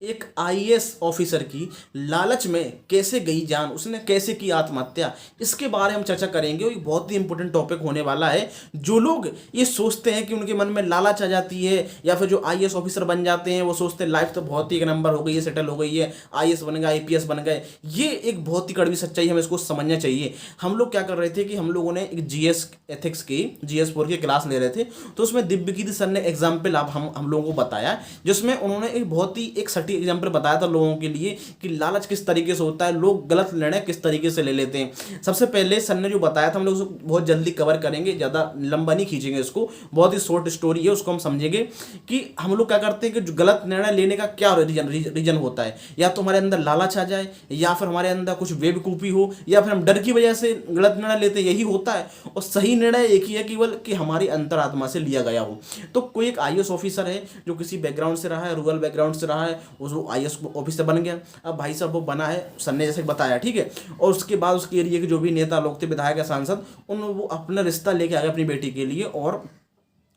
एक IAS officer की लालच में कैसे गई जान, उसने कैसे की आत्महत्या, इसके बारे में हम चर्चा करेंगे। और ये बहुत ही इंपॉर्टेंट टॉपिक होने वाला है। जो लोग ये सोचते हैं कि उनके मन में लालच आ जाती है, या फिर जो आईएएस ऑफिसर बन जाते हैं वो सोचते हैं लाइफ तो बहुत ही एक नंबर हो गई है, सेटल हो गई है, आईएएस बन गए, आईपीएस बन गए। ये एक बहुत ही कड़वी सच्चाई, हमें इसको समझना चाहिए। हम लोग क्या कर रहे थे कि हम लोगों ने एक जीएस एथिक्स की GS 4 की क्लास ले रहे थे, तो उसमें दिव्यकीर्ति सर ने एग्जाम्पल आप हम लोगों को बताया, जिसमें उन्होंने एक बहुत ही एक सटीक एग्जाम्पल बताया था लोगों के लिए कि लालच किस तरीके से होता है, लोग गलत निर्णय किस तरीके से ले लेते हैं। सबसे पहले सर ने जो बताया था, हम लोग उसको बहुत जल्दी कवर करेंगे, ज़्यादा लंबा नहीं खींचेंगे इसको, बहुत ही शॉर्ट स्टोरी है, उसको हम समझेंगे कि हम लोग क्या करते हैं कि जो गलत निर्णय लेने का क्या रीजन होता है। या तो हमारे अंदर लालच आ जाए, या फिर हमारे अंदर कुछ बेवकूफ़ी हो, या फिर हम डर की वजह से गलत निर्णय लेते हैं, यही होता है। और सही निर्णय एक ही है, केवल कि हमारी अंतरात्मा से लिया गया हो। तो कोई एक आईएएस ऑफिसर है जो किसी बैकग्राउंड से रहा है, रूरल बैकग्राउंड से रहा है, वो आईएएस ऑफिसर बन गया। अब भाई साहब वो बना है, सर ने जैसे बताया, ठीक है। और उसके बाद उसके एरिया के जो भी नेता लोग थे, विधायक या सांसद, वो अपना रिश्ता लेके आ गए अपनी बेटी के लिए, और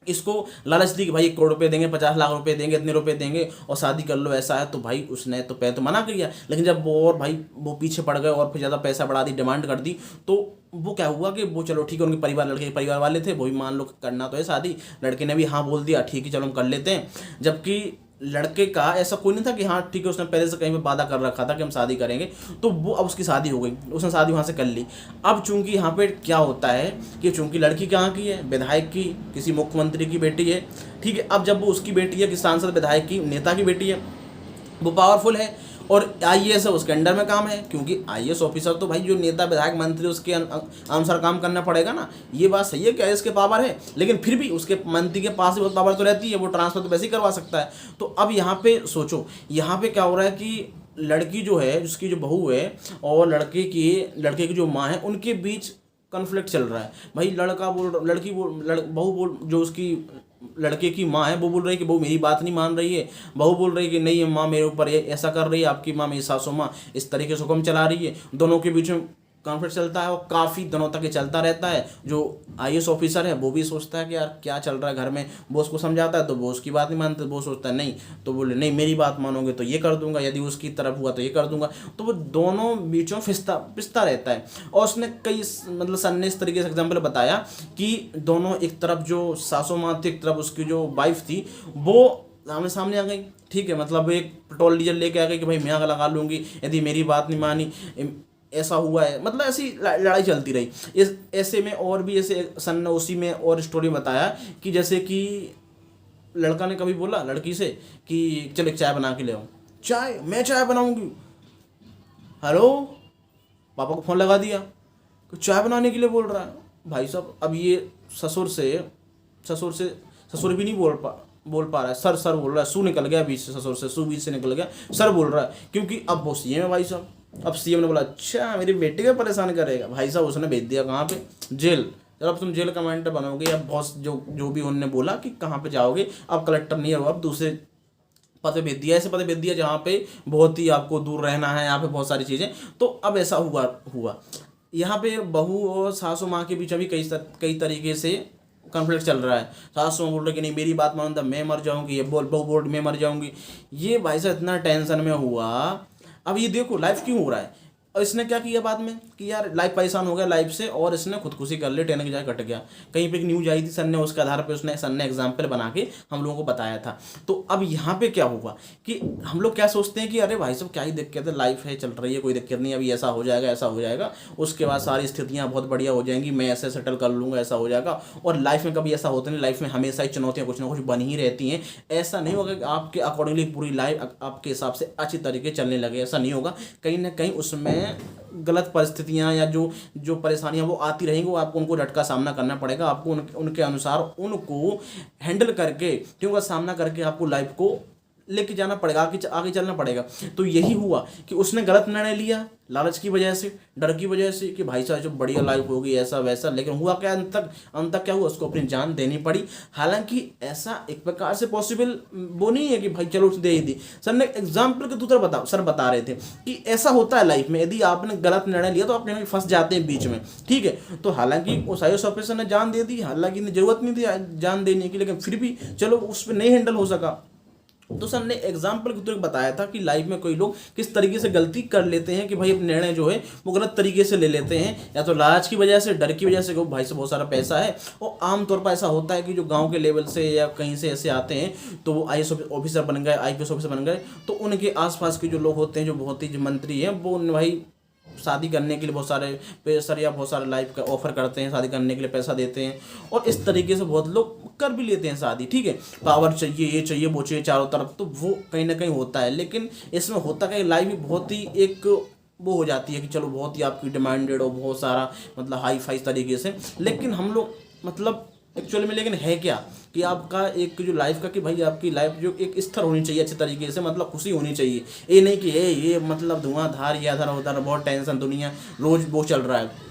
इसको लालच दी कि भाई 1 करोड़ रुपए देंगे, 50 लाख रुपए देंगे, इतने रुपए देंगे और शादी कर लो, ऐसा है। तो भाई उसने तो पहले तो मना किया, लेकिन जब वो और भाई वो पीछे पड़ गए और फिर ज़्यादा पैसा बढ़ा दी, डिमांड कर दी, तो वो क्या हुआ कि वो चलो ठीक है, उनके परिवार, लड़के के परिवार वाले थे, वो भी मान लो करना तो है शादी, लड़के ने भी हाँ बोल दिया, ठीक है चलो हम कर लेते हैं। जबकि लड़के का ऐसा कोई नहीं था कि हाँ ठीक है, उसने पहले से कहीं पे वादा कर रखा था कि हम शादी करेंगे। तो वो अब उसकी शादी हो गई, उसने शादी वहाँ से कर ली। अब चूंकि यहाँ पे क्या होता है कि चूंकि लड़की कहाँ की है, विधायक की, किसी मुख्यमंत्री की बेटी है, ठीक है। अब जब वो उसकी बेटी है, किसी सांसद विधायक की, नेता की बेटी है, वो पावरफुल है, और आईएएस है, उसके अंडर में काम है, क्योंकि आईएएस ऑफिसर तो भाई जो नेता विधायक मंत्री उसके अनुसार काम करना पड़ेगा ना। ये बात सही है कि आईएएस के पावर है, लेकिन फिर भी उसके मंत्री के पास भी बहुत पावर तो रहती है, वो ट्रांसफर तो वैसे ही करवा सकता है। तो अब यहाँ पे सोचो, यहाँ पे क्या हो रहा है कि लड़की जो है, जिसकी जो बहू है, और लड़के की जो माँ है, उनके बीच कन्फ्लिक्ट चल रहा है। भाई लड़का बोल, लड़की बोल, बहू बोल, जो उसकी लड़के की माँ है वो बोल रही है कि बहू मेरी बात नहीं मान रही है। बहू बोल रही है कि नहीं माँ मेरे ऊपर ऐसा कर रही है, आपकी माँ, मेरी सासू माँ इस तरीके से हुक्म चला रही है। दोनों के बीच में कॉन्फ्लिक्ट चलता है और काफ़ी दिनों तक ये चलता रहता है। जो आईएएस ऑफिसर है वो भी सोचता है कि यार क्या चल रहा है घर में, बॉस को समझाता है तो वो उसकी बात नहीं मानते, वो सोचता है नहीं, तो बोले नहीं मेरी बात मानोगे तो ये कर दूंगा, यदि उसकी तरफ हुआ तो ये कर दूंगा। तो वो दोनों बीच में पिसता रहता है। और उसने कई मतलब सर ने इस तरीके से एग्जाम्पल बताया कि दोनों, एक तरफ जो सासू माँ थी, एक तरफ उसकी जो वाइफ थी, वो आमने सामने आ गई, ठीक है। मतलब एक पेट्रोल डीजल लेके आ गई कि भाई मैं आग लगा लूंगी यदि मेरी बात नहीं मानी, ऐसा हुआ है। मतलब ऐसी लड़ाई चलती रही। इस ऐसे में और भी ऐसे सन ने उसी में और स्टोरी बताया कि जैसे कि लड़का ने कभी बोला लड़की से कि चल एक चाय बना के ले आओ। चाय? मैं चाय बनाऊंगी? हेलो, पापा को फ़ोन लगा दिया कि चाय बनाने के लिए बोल रहा है। भाई साहब अब ये ससुर से ससुर भी नहीं बोल पा रहा है, सर बोल रहा है, सू निकल गया बीच से, ससुर से सू बीच से निकल गया, सर बोल रहा है, क्योंकि अब वो सीएम है भाई साहब। अब सीएम ने बोला अच्छा मेरी बेटी को परेशान करेगा, भाई साहब उसने भेज दिया कहाँ पे, जेल। जब अब तुम जेल कमांडर बनोगे, अब बॉस जो भी उन्होंने बोला कि कहाँ पे जाओगे, अब कलेक्टर नहीं हो, अब दूसरे पते भेज दिया, ऐसे पते भेज दिया जहाँ पे बहुत ही आपको दूर रहना है, यहाँ पे बहुत सारी चीज़ें। तो अब ऐसा हुआ यहाँ पे बहू और सासू माँ के बीच अभी कई तरीके से कॉन्फ्लिक्ट चल रहा है। सासू माँ बोल रही कि नहीं मेरी बात मानो तो मैं मर जाऊंगी, ये बहू बोल मैं मर जाऊंगी। ये भाई साहब इतना टेंशन में हुआ। अब ये देखो लाइफ क्यों हो रहा है। और इसने क्या किया बाद में कि यार लाइफ परेशान हो गया लाइफ से, और इसने खुदकुशी कर ली, ट्रेन की जाए कट गया। कहीं पे एक न्यूज आई थी, सर ने उसके आधार पे सर ने एग्जाम्पल बना के हम लोगों को बताया था। तो अब यहाँ पे क्या हुआ कि हम लोग क्या सोचते हैं कि अरे भाई साहब क्या ही दिक्कत है, लाइफ है चल रही है, कोई दिक्कत नहीं, अभी ऐसा हो जाएगा ऐसा हो जाएगा, उसके बाद सारी स्थितियाँ बहुत बढ़िया हो जाएंगी, मैं ऐसे सेटल कर लूँगा, ऐसा हो जाएगा। और लाइफ में कभी ऐसा होता नहीं, लाइफ में हमेशा ही चुनौतियाँ कुछ ना कुछ बनी ही रहती हैं। ऐसा नहीं होगा कि आपके अकॉर्डिंगली पूरी लाइफ आपके हिसाब से अच्छी तरीके चलने लगे, ऐसा नहीं होगा। कहीं ना कहीं उसमें गलत परिस्थितियां या जो परेशानियां वो आती रहेंगी, वो आपको उनको डट का सामना करना पड़ेगा। आपको उनके अनुसार उनको हैंडल करके, क्योंकि सामना करके आपको लाइफ को लेके जाना पड़ेगा, आगे चलना पड़ेगा। तो यही हुआ कि उसने गलत निर्णय लिया लालच की वजह से, डर की वजह से कि भाई साहब जो बढ़िया लाइफ होगी ऐसा वैसा। लेकिन हुआ क्या, अंत तक क्या हुआ, उसको अपनी जान देनी पड़ी। हालांकि ऐसा एक प्रकार से पॉसिबल वो नहीं है कि भाई चलो दे ही दी। सर ने एग्जाम्पल के दूसरा सर बता रहे थे कि ऐसा होता है लाइफ में, यदि आपने गलत निर्णय लिया तो आप कहीं फंस जाते हैं बीच में, ठीक है। तो हालांकि उस आईएएस ऑफिसर ने जान दे दी, हालांकि जरूरत नहीं थी जान देने की, लेकिन फिर भी चलो उस पर नहीं हैंडल हो सका, तो सर ने एग्जाम्पल के तौर पर बताया था कि लाइफ में कोई लोग किस तरीके से गलती कर लेते हैं कि भाई अपने निर्णय जो है वो गलत तरीके से ले लेते हैं, या तो लालच की वजह से, डर की वजह से कि भाई से बहुत सारा पैसा है। और आमतौर पर ऐसा होता है कि जो गांव के लेवल से या कहीं से ऐसे आते हैं तो वो IAS ऑफिसर बन गए, IPS ऑफिसर बन गए, तो उनके आसपास के जो लोग होते हैं जो बहुत ही जो मंत्री हैं वो भाई शादी करने के लिए बहुत सारे पैसा या बहुत सारे लाइफ का ऑफर करते हैं, शादी करने के लिए पैसा देते हैं, और इस तरीके से बहुत लोग कर भी लेते हैं शादी। ठीक है, पावर चाहिए, ये चाहिए, वो चाहिए चारों तरफ, तो वो कहीं ना कहीं होता है। लेकिन इसमें होता क्या, लाइफ भी बहुत ही एक वो हो जाती है कि चलो बहुत ही आपकी डिमांडेड हो, बहुत सारा मतलब हाई फाई तरीके से, लेकिन हम लोग मतलब एक्चुअली में लेकिन है क्या कि आपका एक जो लाइफ का कि भाई आपकी लाइफ जो एक स्थिर होनी चाहिए अच्छे तरीके से, मतलब खुशी होनी चाहिए। ये नहीं कि ये मतलब धुआंधार या इधर उधर बहुत टेंशन, दुनिया रोज वो चल रहा है।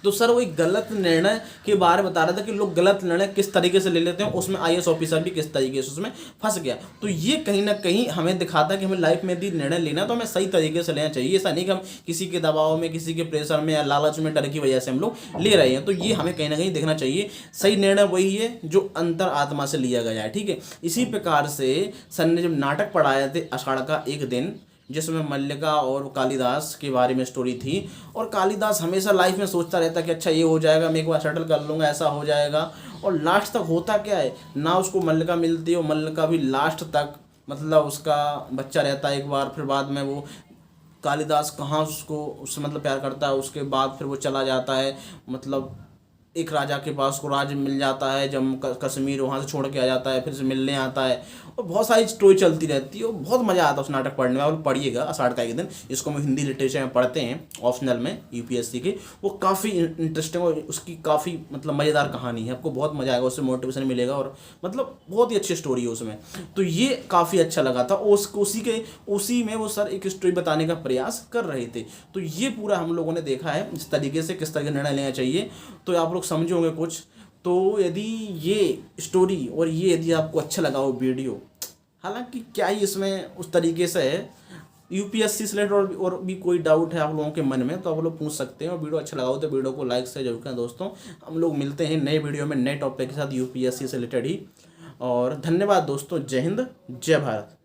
तो सर वो एक गलत निर्णय के बारे में बता रहा था कि लोग गलत निर्णय किस तरीके से ले लेते हैं, उसमें IAS ऑफिसर भी किस तरीके से उसमें फंस गया। तो ये कहीं ना कहीं हमें दिखाता है कि हमें लाइफ में यदि निर्णय लेना है तो हमें सही तरीके से लेना चाहिए। ऐसा नहीं कि हम किसी के दबाव में, किसी के प्रेशर में या लालच में, डर की वजह से हम लोग ले रहे हैं। तो ये हमें कहीं ना कहीं देखना चाहिए, सही निर्णय वही है जो अंतर आत्मा से लिया गया है। ठीक है, इसी प्रकार से सर ने जब नाटक पढ़ाए थे आषाढ़ का एक दिन, जिसमें मल्लिका और कालिदास के बारे में स्टोरी थी, और कालिदास हमेशा लाइफ में सोचता रहता कि अच्छा ये हो जाएगा, मैं एक बार सेटल कर लूँगा, ऐसा हो जाएगा, और लास्ट तक होता क्या है ना, उसको मल्लिका मिलती है और मल्लिका भी लास्ट तक मतलब उसका बच्चा रहता है एक बार, फिर बाद में वो कालिदास कहाँ उससे मतलब प्यार करता है, उसके बाद फिर वो चला जाता है मतलब एक राजा के पास, को राज्य मिल जाता है जम्मू कश्मीर, वहाँ से छोड़ के आ जाता है, फिर से मिलने आता है, और बहुत सारी स्टोरी चलती रहती है और बहुत मज़ा आता है उस नाटक पढ़ने में। आप पढ़िएगा आषाढ़ का एक दिन, इसको हम हिंदी लिटरेचर में पढ़ते हैं ऑप्शनल में UPSC के, वो काफ़ी इंटरेस्टिंग और उसकी काफ़ी मतलब मज़ेदार कहानी है, आपको बहुत मज़ा आएगा, उससे मोटिवेशन मिलेगा और मतलब बहुत ही अच्छी स्टोरी है उसमें। तो ये काफ़ी अच्छा लगा था, उसी में वो सर एक स्टोरी बताने का प्रयास कर रहे थे। तो ये पूरा हम लोगों ने देखा है इस तरीके से किस तरह का निर्णय लेना चाहिए, तो आप लोग समझे होंगे कुछ। तो यदि ये स्टोरी और ये यदि आपको अच्छा लगा हो वीडियो, हालांकि क्या ही इसमें उस तरीके से है, UPSC से रिलेटेड और भी कोई डाउट है आप लोगों के मन में तो आप लोग पूछ सकते हैं, और वीडियो अच्छा लगा हो तो वीडियो को लाइक से जरूर करें दोस्तों। हम लोग मिलते हैं नए वीडियो में नए टॉपिक के साथ UPSC से रिलेटेड ही, और धन्यवाद दोस्तों। जय हिंद, जय भारत।